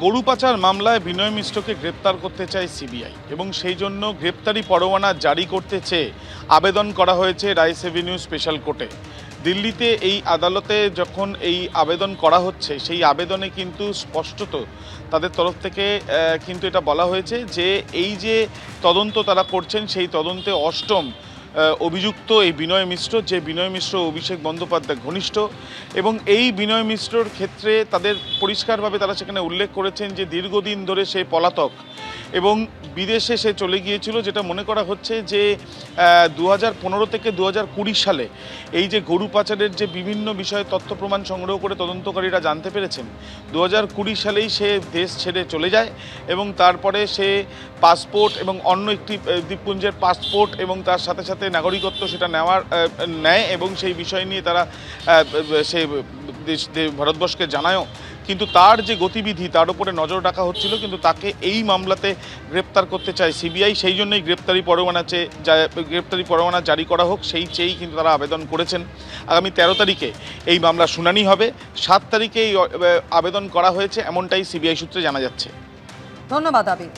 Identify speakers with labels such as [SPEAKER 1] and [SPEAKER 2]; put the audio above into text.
[SPEAKER 1] গরু পাচার মামলায় বিনয় মিশ্রকে গ্রেপ্তার করতে চায় সিবিআই এবং সেই জন্য গ্রেপ্তারি পরোয়ানা জারি করতে চেয়ে আবেদন করা হয়েছে রাইস এভিনিউ স্পেশাল কোর্টে। দিল্লিতে এই আদালতে যখন এই আবেদন করা হচ্ছে, সেই আবেদনে কিন্তু স্পষ্টত তাদের তরফ থেকে কিন্তু এটা বলা হয়েছে যে এই যে তদন্ত তারা করছেন, সেই তদন্তে অষ্টম অভিযুক্ত এই বিনয় মিশ্র, যে বিনয় মিশ্র অভিষেক বন্দ্যোপাধ্যায় ঘনিষ্ঠ, এবং এই বিনয় মিশ্রর ক্ষেত্রে তাদের পরিষ্কারভাবে তারা সেখানে উল্লেখ করেছেন যে দীর্ঘদিন ধরে সে পলাতক এবং বিদেশে সে চলে গিয়েছিল। যেটা মনে করা হচ্ছে যে 2015 থেকে 2020 সালে এই যে গরু পাচারের যে বিভিন্ন বিষয়ে তথ্য প্রমাণ সংগ্রহ করে তদন্তকারীরা জানতে পেরেছেন, 2020 সালেই সে দেশ ছেড়ে চলে যায় এবং তারপরে সে পাসপোর্ট এবং অন্য একটি দ্বীপপুঞ্জের পাসপোর্ট এবং তার সাথে সাথে নাগরিকত্ব সেটা নেয় এবং সেই বিষয় নিয়ে তারা সে ভারতবর্ষকে জানায়ও। কিন্তু তার যে গতিবিধি তার উপরে নজর রাখা হচ্ছিল, কিন্তু তাকে এই মামলাতে গ্রেপ্তার করতে চায় সিবিআই। সেই জন্যই গ্রেপ্তারি পরোয়ানা জারি করা হোক সেই চেয়েই কিন্তু তারা আবেদন করেছেন। আগামী 13 তারিখে এই মামলার শুনানি হবে, 7 তারিখে এই আবেদন করা হয়েছে, এমনটাই সিবিআই সূত্রে জানা যাচ্ছে।
[SPEAKER 2] ধন্যবাদ আবির।